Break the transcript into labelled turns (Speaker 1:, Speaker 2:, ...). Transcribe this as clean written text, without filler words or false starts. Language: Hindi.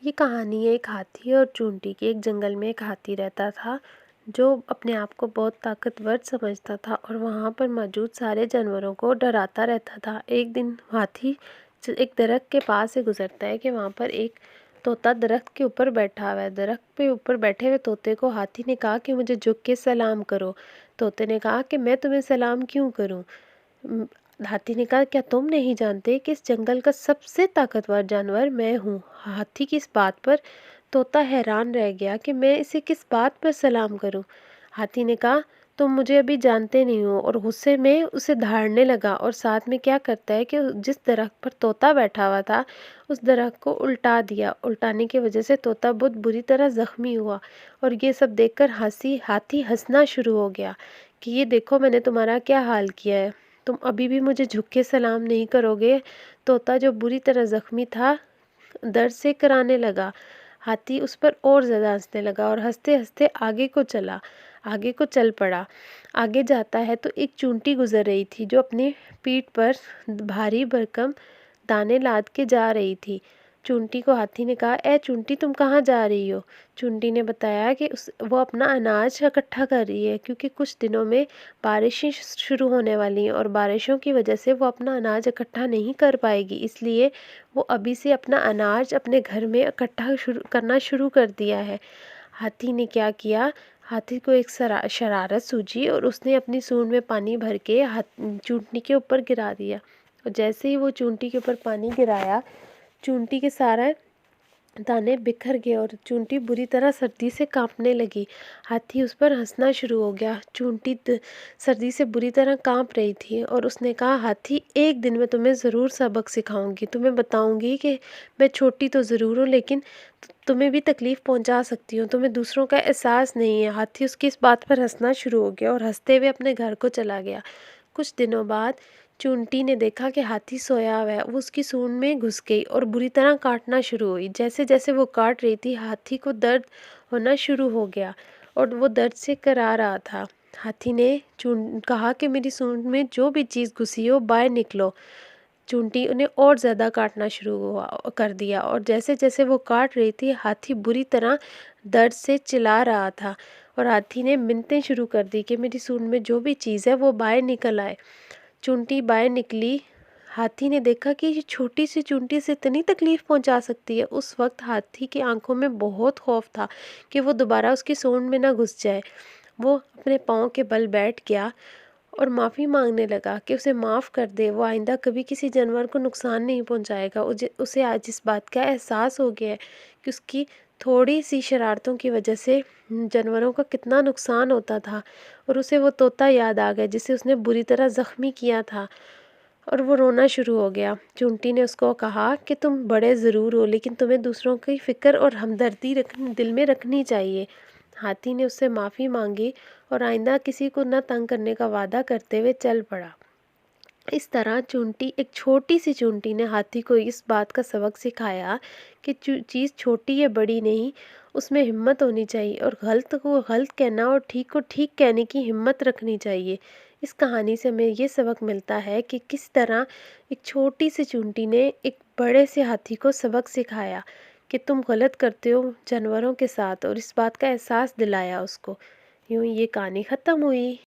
Speaker 1: ये कहानी है एक हाथी और चूंटी की। एक जंगल में एक हाथी रहता था जो अपने आप को बहुत ताकतवर समझता था और वहाँ पर मौजूद सारे जानवरों को डराता रहता था। एक दिन हाथी एक दरख्त के पास से गुजरता है कि वहाँ पर एक तोता दरख्त के ऊपर बैठा हुआ है। दरख्त पे ऊपर बैठे हुए तोते को हाथी ने कहा कि मुझे झुक के सलाम करो। तोते ने कहा कि मैं तुम्हें सलाम क्यों करूं? उम, हाथी ने कहा, क्या तुम नहीं जानते कि इस जंगल का सबसे ताकतवर जानवर मैं हूँ? हाथी की इस बात पर तोता हैरान रह गया कि मैं इसे किस बात पर सलाम करूँ। हाथी ने कहा, तुम मुझे अभी जानते नहीं हो, और गुस्से में उसे धाड़ने लगा और साथ में क्या करता है कि जिस दरख्त पर तोता बैठा हुआ था उस दरख्त को उल्टा दिया। उल्टाने की वजह से तोता बहुत बुरी तरह जख्मी हुआ और ये सब देखकर हाथी हंसना शुरू हो गया कि ये देखो मैंने तुम्हारा क्या हाल किया है, तुम अभी भी मुझे झुक के सलाम नहीं करोगे? तोता जो बुरी तरह जख्मी था दर्द से कराने लगा। हाथी उस पर और ज़्यादा हंसने लगा और हंसते हंसते आगे को चल पड़ा। आगे जाता है तो एक चूंटी गुजर रही थी जो अपनी पीठ पर भारी भरकम दाने लाद के जा रही थी। चूंटी को हाथी ने कहा, ए चूंटी, तुम कहाँ जा रही हो? चूंटी ने बताया कि वो अपना अनाज इकट्ठा कर रही है क्योंकि कुछ दिनों में बारिशें शुरू होने वाली हैं और बारिशों की वजह से वो अपना अनाज इकट्ठा नहीं कर पाएगी, इसलिए वो अभी से अपना अनाज अपने घर में इकट्ठा करना शुरू कर दिया है। हाथी ने क्या किया? हाथी को एक शरारत सूझी और उसने अपनी सूंड में पानी भर के चूंटी के ऊपर गिरा दिया। और जैसे ही वो चूंटी के ऊपर पानी गिराया, चूंटी के सारा दाने बिखर गए और चूंटी बुरी तरह सर्दी से कांपने लगी। हाथी उस पर हंसना शुरू हो गया। सर्दी से बुरी तरह कांप रही थी और उसने कहा, हाथी, एक दिन मैं तुम्हें ज़रूर सबक सिखाऊंगी, तुम्हें बताऊंगी कि मैं छोटी तो ज़रूर हूँ लेकिन तुम्हें भी तकलीफ़ पहुंचा सकती हूँ, तुम्हें दूसरों का एहसास नहीं है। हाथी उसकी इस बात पर हंसना शुरू हो गया और हंसते हुए अपने घर को चला गया। कुछ दिनों बाद चूंटी ने देखा कि हाथी सोया हुआ है। वो उसकी सूंड में घुस गई और बुरी तरह काटना शुरू हुई। जैसे जैसे वो काट रही थी हाथी को दर्द होना शुरू हो गया और वो दर्द से करा रहा था। हाथी ने चूं कहा कि मेरी सूंड में जो भी चीज़ घुसी हो बाहर निकलो। चूंटी उन्हें और ज़्यादा काटना शुरू हुआ कर दिया और जैसे जैसे वो काट रही थी हाथी बुरी तरह दर्द से चिल्ला रहा था और हाथी ने मिन्नतें शुरू कर दी कि मेरी सूंड में जो भी चीज़ है वो बाहर निकल आए। चूंटी बाहर निकली। हाथी ने देखा कि ये छोटी सी चूंटी से इतनी तकलीफ पहुंचा सकती है। उस वक्त हाथी की आंखों में बहुत खौफ था कि वो दोबारा उसकी सूंड में ना घुस जाए। वो अपने पाँव के बल बैठ गया और माफ़ी मांगने लगा कि उसे माफ़ कर दे, वो आइंदा कभी किसी जानवर को नुकसान नहीं पहुंचाएगा। उसे आज इस बात का एहसास हो गया है कि उसकी थोड़ी सी शरारतों की वजह से जानवरों का कितना नुकसान होता था और उसे वो तोता याद आ गया जिसे उसने बुरी तरह ज़ख्मी किया था और वो रोना शुरू हो गया। चूंटी ने उसको कहा कि तुम बड़े ज़रूर हो लेकिन तुम्हें दूसरों की फ़िक्र और हमदर्दी दिल में रखनी चाहिए। हाथी ने उससे माफ़ी मांगी और आइंदा किसी को न तंग करने का वादा करते हुए चल पड़ा। इस तरह एक छोटी सी चूंटी ने हाथी को इस बात का सबक सिखाया कि चीज़ छोटी या बड़ी नहीं, उसमें हिम्मत होनी चाहिए और गलत को गलत कहना और ठीक को ठीक कहने की हिम्मत रखनी चाहिए। इस कहानी से हमें ये सबक मिलता है कि किस तरह एक छोटी सी चूंटी ने एक बड़े से हाथी को सबक सिखाया कि तुम गलत करते हो जानवरों के साथ और इस बात का एहसास दिलाया उसको। यूँ ये कहानी ख़त्म हुई।